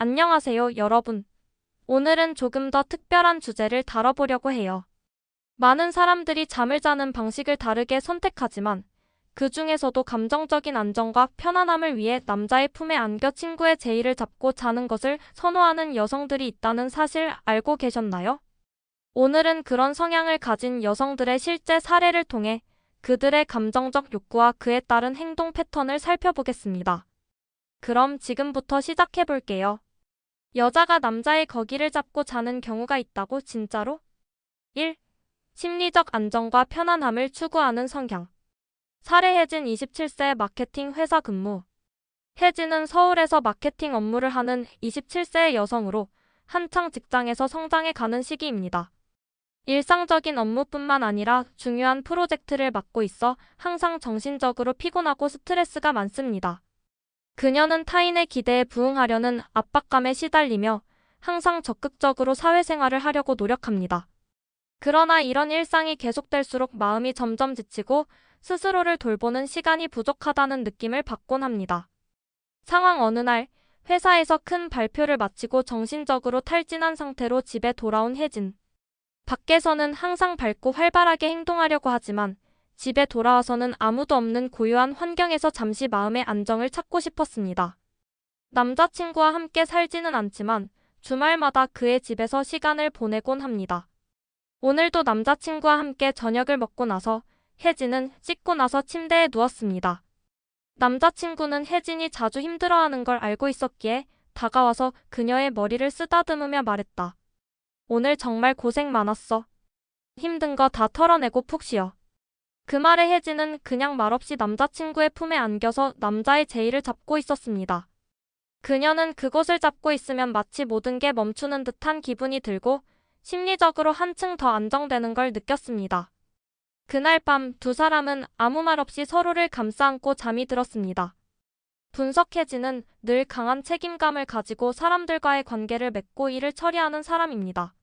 안녕하세요, 여러분. 오늘은 조금 더 특별한 주제를 다뤄보려고 해요. 많은 사람들이 잠을 자는 방식을 다르게 선택하지만 그 중에서도 감정적인 안정과 편안함을 위해 남자의 품에 안겨 친구의 제의를 잡고 자는 것을 선호하는 여성들이 있다는 사실 알고 계셨나요? 오늘은 그런 성향을 가진 여성들의 실제 사례를 통해 그들의 감정적 욕구와 그에 따른 행동 패턴을 살펴보겠습니다. 그럼 지금부터 시작해 볼게요. 여자가 남자의 거기를 잡고 자는 경우가 있다고 진짜로? 1. 심리적 안정과 편안함을 추구하는 성향. 사례 혜진 27세 마케팅 회사 근무. 혜진은 서울에서 마케팅 업무를 하는 27세의 여성으로 한창 직장에서 성장해 가는 시기입니다. 일상적인 업무뿐만 아니라 중요한 프로젝트를 맡고 있어 항상 정신적으로 피곤하고 스트레스가 많습니다. 그녀는 타인의 기대에 부응하려는 압박감에 시달리며 항상 적극적으로 사회생활을 하려고 노력합니다. 그러나 이런 일상이 계속될수록 마음이 점점 지치고 스스로를 돌보는 시간이 부족하다는 느낌을 받곤 합니다. 상황 어느 날 회사에서 큰 발표를 마치고 정신적으로 탈진한 상태로 집에 돌아온 혜진. 밖에서는 항상 밝고 활발하게 행동하려고 하지만 집에 돌아와서는 아무도 없는 고요한 환경에서 잠시 마음의 안정을 찾고 싶었습니다. 남자친구와 함께 살지는 않지만 주말마다 그의 집에서 시간을 보내곤 합니다. 오늘도 남자친구와 함께 저녁을 먹고 나서 혜진은 씻고 나서 침대에 누웠습니다. 남자친구는 혜진이 자주 힘들어하는 걸 알고 있었기에 다가와서 그녀의 머리를 쓰다듬으며 말했다. 오늘 정말 고생 많았어. 힘든 거 다 털어내고 푹 쉬어. 그 말에 혜진은 그냥 말없이 남자친구의 품에 안겨서 남자의 제의를 잡고 있었습니다. 그녀는 그곳을 잡고 있으면 마치 모든 게 멈추는 듯한 기분이 들고 심리적으로 한층 더 안정되는 걸 느꼈습니다. 그날 밤 두 사람은 아무 말 없이 서로를 감싸 안고 잠이 들었습니다. 분석 혜진은 늘 강한 책임감을 가지고 사람들과의 관계를 맺고 일을 처리하는 사람입니다.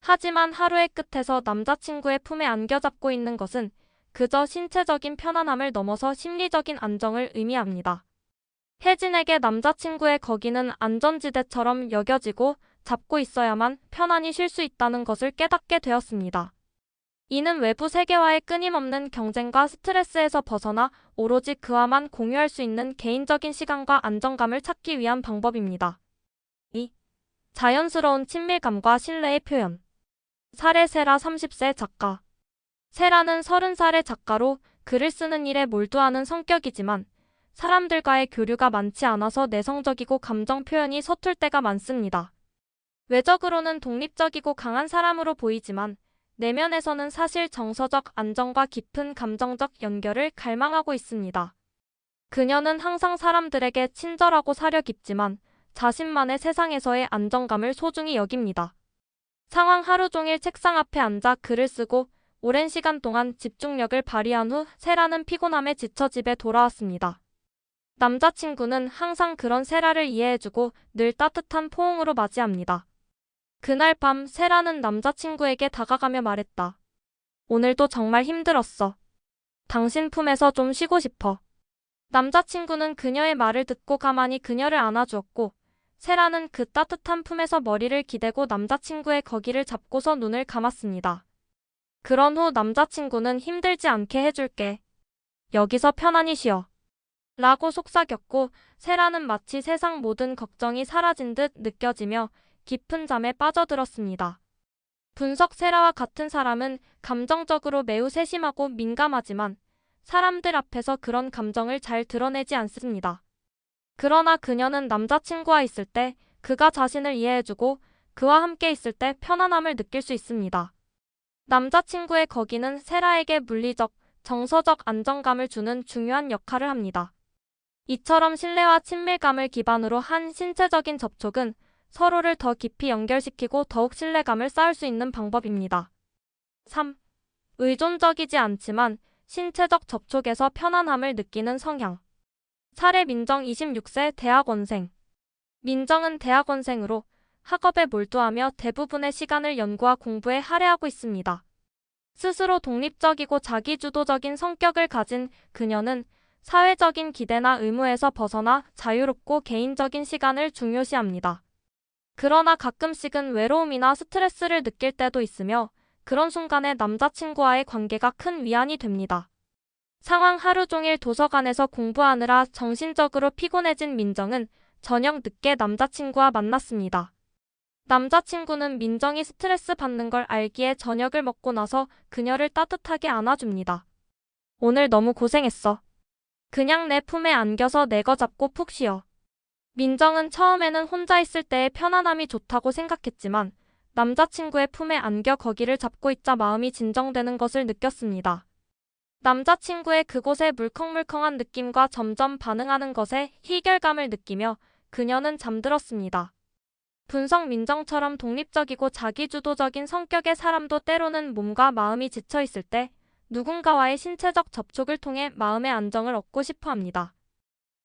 하지만 하루의 끝에서 남자친구의 품에 안겨 잡고 있는 것은 그저 신체적인 편안함을 넘어서 심리적인 안정을 의미합니다. 혜진에게 남자친구의 거기는 안전지대처럼 여겨지고 잡고 있어야만 편안히 쉴 수 있다는 것을 깨닫게 되었습니다. 이는 외부 세계와의 끊임없는 경쟁과 스트레스에서 벗어나 오로지 그와만 공유할 수 있는 개인적인 시간과 안정감을 찾기 위한 방법입니다. 2. 자연스러운 친밀감과 신뢰의 표현. 사례 세라 30세 작가. 세라는 30살의 작가로 글을 쓰는 일에 몰두하는 성격이지만 사람들과의 교류가 많지 않아서 내성적이고 감정 표현이 서툴 때가 많습니다. 외적으로는 독립적이고 강한 사람으로 보이지만 내면에서는 사실 정서적 안정과 깊은 감정적 연결을 갈망하고 있습니다. 그녀는 항상 사람들에게 친절하고 사려 깊지만 자신만의 세상에서의 안정감을 소중히 여깁니다. 상황 하루 종일 책상 앞에 앉아 글을 쓰고 오랜 시간 동안 집중력을 발휘한 후 세라는 피곤함에 지쳐 집에 돌아왔습니다. 남자친구는 항상 그런 세라를 이해해주고 늘 따뜻한 포옹으로 맞이합니다. 그날 밤 세라는 남자친구에게 다가가며 말했다. 오늘도 정말 힘들었어. 당신 품에서 좀 쉬고 싶어. 남자친구는 그녀의 말을 듣고 가만히 그녀를 안아주었고 세라는 그 따뜻한 품에서 머리를 기대고 남자친구의 거기를 잡고서 눈을 감았습니다. 그런 후 남자친구는 힘들지 않게 해줄게. 여기서 편안히 쉬어. 라고 속삭였고 세라는 마치 세상 모든 걱정이 사라진 듯 느껴지며 깊은 잠에 빠져들었습니다. 분석 세라와 같은 사람은 감정적으로 매우 세심하고 민감하지만 사람들 앞에서 그런 감정을 잘 드러내지 않습니다. 그러나 그녀는 남자친구와 있을 때 그가 자신을 이해해주고 그와 함께 있을 때 편안함을 느낄 수 있습니다. 남자친구의 거기는 세라에게 물리적, 정서적 안정감을 주는 중요한 역할을 합니다. 이처럼 신뢰와 친밀감을 기반으로 한 신체적인 접촉은 서로를 더 깊이 연결시키고 더욱 신뢰감을 쌓을 수 있는 방법입니다. 3. 의존적이지 않지만 신체적 접촉에서 편안함을 느끼는 성향. 사례 민정 26세 대학원생. 민정은 대학원생으로 학업에 몰두하며 대부분의 시간을 연구와 공부에 할애하고 있습니다. 스스로 독립적이고 자기주도적인 성격을 가진 그녀는 사회적인 기대나 의무에서 벗어나 자유롭고 개인적인 시간을 중요시합니다. 그러나 가끔씩은 외로움이나 스트레스를 느낄 때도 있으며 그런 순간에 남자친구와의 관계가 큰 위안이 됩니다. 상황 하루 종일 도서관에서 공부하느라 정신적으로 피곤해진 민정은 저녁 늦게 남자친구와 만났습니다. 남자친구는 민정이 스트레스 받는 걸 알기에 저녁을 먹고 나서 그녀를 따뜻하게 안아줍니다. 오늘 너무 고생했어. 그냥 내 품에 안겨서 내 거 잡고 푹 쉬어. 민정은 처음에는 혼자 있을 때의 편안함이 좋다고 생각했지만 남자친구의 품에 안겨 거기를 잡고 있자 마음이 진정되는 것을 느꼈습니다. 남자친구의 그곳의 물컹물컹한 느낌과 점점 반응하는 것에 희결감을 느끼며 그녀는 잠들었습니다. 분석 민정처럼 독립적이고 자기주도적인 성격의 사람도 때로는 몸과 마음이 지쳐 있을 때 누군가와의 신체적 접촉을 통해 마음의 안정을 얻고 싶어 합니다.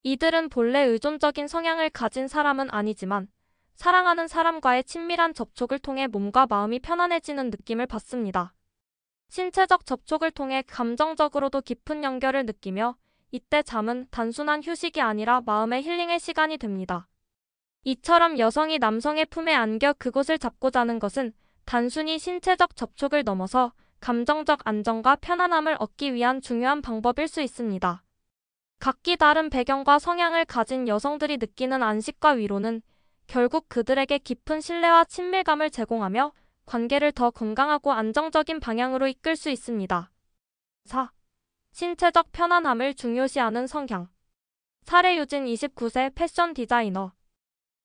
이들은 본래 의존적인 성향을 가진 사람은 아니지만 사랑하는 사람과의 친밀한 접촉을 통해 몸과 마음이 편안해지는 느낌을 받습니다. 신체적 접촉을 통해 감정적으로도 깊은 연결을 느끼며 이때 잠은 단순한 휴식이 아니라 마음의 힐링의 시간이 됩니다. 이처럼 여성이 남성의 품에 안겨 그곳을 잡고 자는 것은 단순히 신체적 접촉을 넘어서 감정적 안정과 편안함을 얻기 위한 중요한 방법일 수 있습니다. 각기 다른 배경과 성향을 가진 여성들이 느끼는 안식과 위로는 결국 그들에게 깊은 신뢰와 친밀감을 제공하며 관계를 더 건강하고 안정적인 방향으로 이끌 수 있습니다. 4. 신체적 편안함을 중요시하는 성향. 사례 유진 29세 패션 디자이너.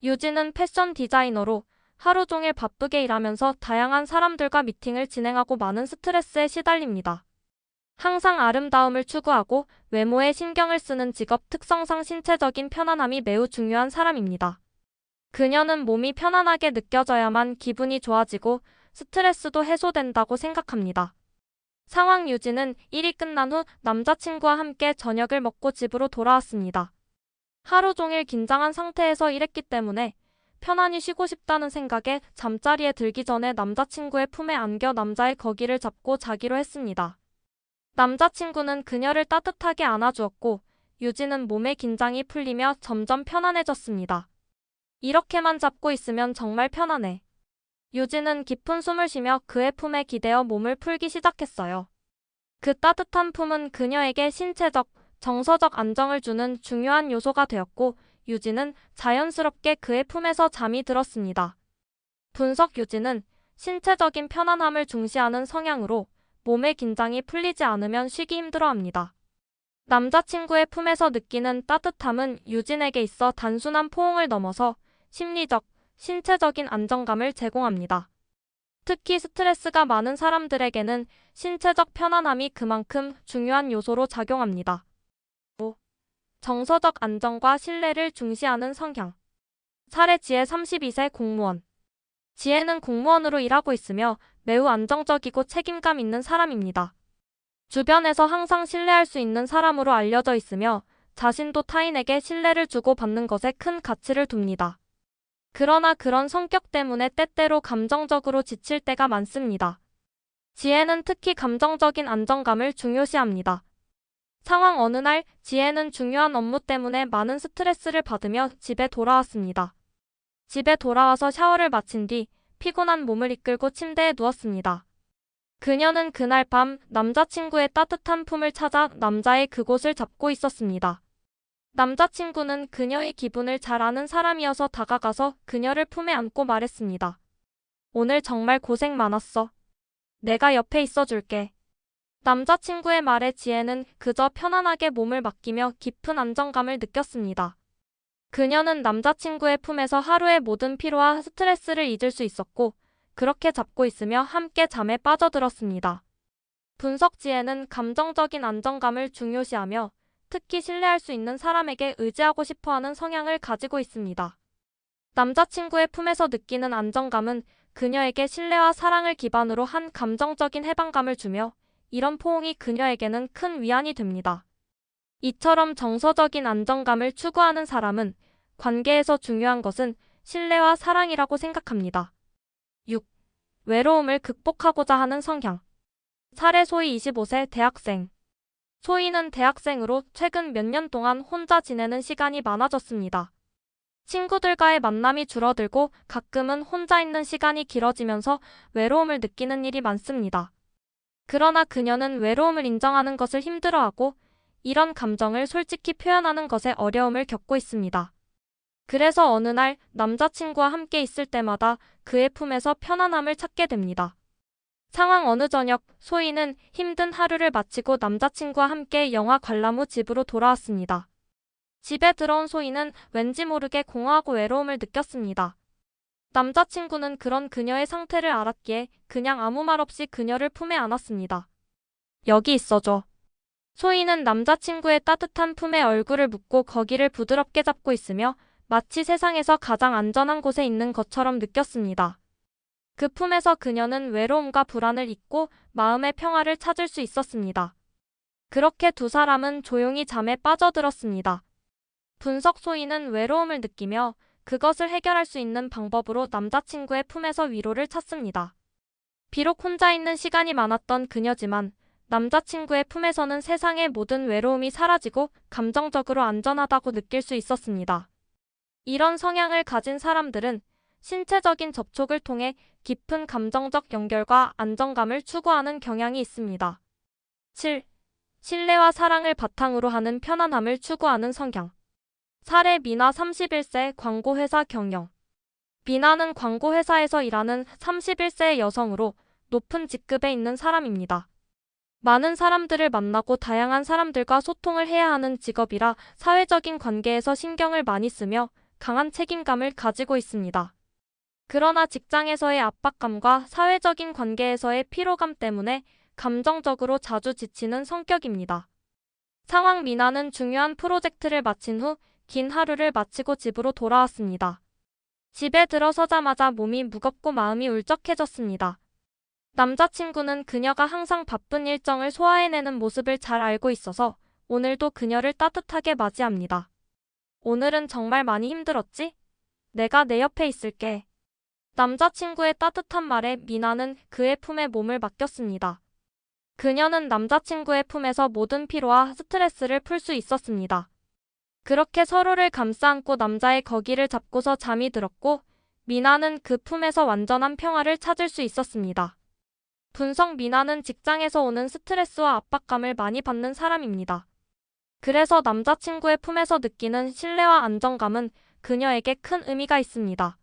유진은 패션 디자이너로 하루 종일 바쁘게 일하면서 다양한 사람들과 미팅을 진행하고 많은 스트레스에 시달립니다. 항상 아름다움을 추구하고 외모에 신경을 쓰는 직업 특성상 신체적인 편안함이 매우 중요한 사람입니다. 그녀는 몸이 편안하게 느껴져야만 기분이 좋아지고 스트레스도 해소된다고 생각합니다. 상황 유진은 일이 끝난 후 남자친구와 함께 저녁을 먹고 집으로 돌아왔습니다. 하루 종일 긴장한 상태에서 일했기 때문에 편안히 쉬고 싶다는 생각에 잠자리에 들기 전에 남자친구의 품에 안겨 남자의 거기를 잡고 자기로 했습니다. 남자친구는 그녀를 따뜻하게 안아주었고 유진은 몸의 긴장이 풀리며 점점 편안해졌습니다. 이렇게만 잡고 있으면 정말 편안해. 유진은 깊은 숨을 쉬며 그의 품에 기대어 몸을 풀기 시작했어요. 그 따뜻한 품은 그녀에게 신체적, 정서적 안정을 주는 중요한 요소가 되었고 유진은 자연스럽게 그의 품에서 잠이 들었습니다. 분석 유진은 신체적인 편안함을 중시하는 성향으로 몸의 긴장이 풀리지 않으면 쉬기 힘들어합니다. 남자친구의 품에서 느끼는 따뜻함은 유진에게 있어 단순한 포옹을 넘어서 심리적, 신체적인 안정감을 제공합니다. 특히 스트레스가 많은 사람들에게는 신체적 편안함이 그만큼 중요한 요소로 작용합니다. 5. 정서적 안정과 신뢰를 중시하는 성향. 사례 지혜 32세 공무원. 지혜는 공무원으로 일하고 있으며 매우 안정적이고 책임감 있는 사람입니다. 주변에서 항상 신뢰할 수 있는 사람으로 알려져 있으며 자신도 타인에게 신뢰를 주고받는 것에 큰 가치를 둡니다. 그러나 그런 성격 때문에 때때로 감정적으로 지칠 때가 많습니다. 지혜는 특히 감정적인 안정감을 중요시합니다. 상황 어느 날 지혜는 중요한 업무 때문에 많은 스트레스를 받으며 집에 돌아왔습니다. 집에 돌아와서 샤워를 마친 뒤 피곤한 몸을 이끌고 침대에 누웠습니다. 그녀는 그날 밤 남자친구의 따뜻한 품을 찾아 남자의 그곳을 잡고 있었습니다. 남자친구는 그녀의 기분을 잘 아는 사람이어서 다가가서 그녀를 품에 안고 말했습니다. 오늘 정말 고생 많았어. 내가 옆에 있어줄게. 남자친구의 말에 지혜는 그저 편안하게 몸을 맡기며 깊은 안정감을 느꼈습니다. 그녀는 남자친구의 품에서 하루의 모든 피로와 스트레스를 잊을 수 있었고 그렇게 잡고 있으며 함께 잠에 빠져들었습니다. 분석 지혜는 감정적인 안정감을 중요시하며 특히 신뢰할 수 있는 사람에게 의지하고 싶어하는 성향을 가지고 있습니다. 남자친구의 품에서 느끼는 안정감은 그녀에게 신뢰와 사랑을 기반으로 한 감정적인 해방감을 주며 이런 포옹이 그녀에게는 큰 위안이 됩니다. 이처럼 정서적인 안정감을 추구하는 사람은 관계에서 중요한 것은 신뢰와 사랑이라고 생각합니다. 6. 외로움을 극복하고자 하는 성향. 사례 소희 25세 대학생. 소희는 대학생으로 최근 몇 년 동안 혼자 지내는 시간이 많아졌습니다. 친구들과의 만남이 줄어들고 가끔은 혼자 있는 시간이 길어지면서 외로움을 느끼는 일이 많습니다. 그러나 그녀는 외로움을 인정하는 것을 힘들어하고 이런 감정을 솔직히 표현하는 것에 어려움을 겪고 있습니다. 그래서 어느 날 남자친구와 함께 있을 때마다 그의 품에서 편안함을 찾게 됩니다. 상황 어느 저녁, 소희는 힘든 하루를 마치고 남자친구와 함께 영화 관람 후 집으로 돌아왔습니다. 집에 들어온 소희는 왠지 모르게 공허하고 외로움을 느꼈습니다. 남자친구는 그런 그녀의 상태를 알았기에 그냥 아무 말 없이 그녀를 품에 안았습니다. 여기 있어줘. 소희는 남자친구의 따뜻한 품에 얼굴을 묻고 거기를 부드럽게 잡고 있으며 마치 세상에서 가장 안전한 곳에 있는 것처럼 느꼈습니다. 그 품에서 그녀는 외로움과 불안을 잊고 마음의 평화를 찾을 수 있었습니다. 그렇게 두 사람은 조용히 잠에 빠져들었습니다. 분석 소희는 외로움을 느끼며 그것을 해결할 수 있는 방법으로 남자친구의 품에서 위로를 찾습니다. 비록 혼자 있는 시간이 많았던 그녀지만 남자친구의 품에서는 세상의 모든 외로움이 사라지고 감정적으로 안전하다고 느낄 수 있었습니다. 이런 성향을 가진 사람들은 신체적인 접촉을 통해 깊은 감정적 연결과 안정감을 추구하는 경향이 있습니다. 7. 신뢰와 사랑을 바탕으로 하는 편안함을 추구하는 성향. 사례 미나 31세 광고회사 경영. 미나는 광고회사에서 일하는 31세의 여성으로 높은 직급에 있는 사람입니다. 많은 사람들을 만나고 다양한 사람들과 소통을 해야 하는 직업이라 사회적인 관계에서 신경을 많이 쓰며 강한 책임감을 가지고 있습니다. 그러나 직장에서의 압박감과 사회적인 관계에서의 피로감 때문에 감정적으로 자주 지치는 성격입니다. 상황 미나는 중요한 프로젝트를 마친 후 긴 하루를 마치고 집으로 돌아왔습니다. 집에 들어서자마자 몸이 무겁고 마음이 울적해졌습니다. 남자친구는 그녀가 항상 바쁜 일정을 소화해내는 모습을 잘 알고 있어서 오늘도 그녀를 따뜻하게 맞이합니다. 오늘은 정말 많이 힘들었지? 내가 내 옆에 있을게. 남자친구의 따뜻한 말에 미나는 그의 품에 몸을 맡겼습니다. 그녀는 남자친구의 품에서 모든 피로와 스트레스를 풀 수 있었습니다. 그렇게 서로를 감싸 안고 남자의 거기를 잡고서 잠이 들었고 미나는 그 품에서 완전한 평화를 찾을 수 있었습니다. 분석 미나는 직장에서 오는 스트레스와 압박감을 많이 받는 사람입니다. 그래서 남자친구의 품에서 느끼는 신뢰와 안정감은 그녀에게 큰 의미가 있습니다.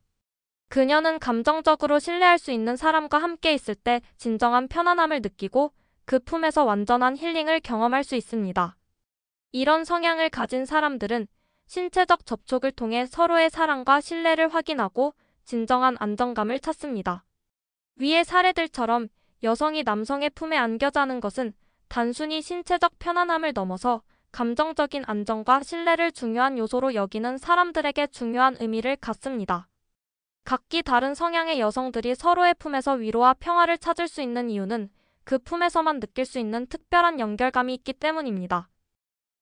그녀는 감정적으로 신뢰할 수 있는 사람과 함께 있을 때 진정한 편안함을 느끼고 그 품에서 완전한 힐링을 경험할 수 있습니다. 이런 성향을 가진 사람들은 신체적 접촉을 통해 서로의 사랑과 신뢰를 확인하고 진정한 안정감을 찾습니다. 위의 사례들처럼 여성이 남성의 품에 안겨자는 것은 단순히 신체적 편안함을 넘어서 감정적인 안정과 신뢰를 중요한 요소로 여기는 사람들에게 중요한 의미를 갖습니다. 각기 다른 성향의 여성들이 서로의 품에서 위로와 평화를 찾을 수 있는 이유는 그 품에서만 느낄 수 있는 특별한 연결감이 있기 때문입니다.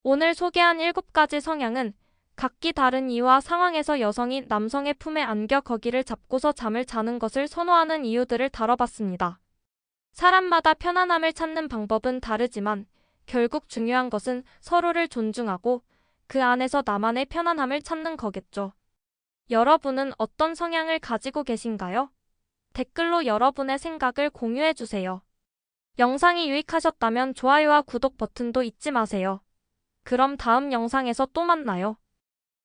오늘 소개한 7가지 성향은 각기 다른 이유와 상황에서 여성이 남성의 품에 안겨 거기를 잡고서 잠을 자는 것을 선호하는 이유들을 다뤄봤습니다. 사람마다 편안함을 찾는 방법은 다르지만 결국 중요한 것은 서로를 존중하고 그 안에서 나만의 편안함을 찾는 거겠죠. 여러분은 어떤 성향을 가지고 계신가요? 댓글로 여러분의 생각을 공유해주세요. 영상이 유익하셨다면 좋아요와 구독 버튼도 잊지 마세요. 그럼 다음 영상에서 또 만나요.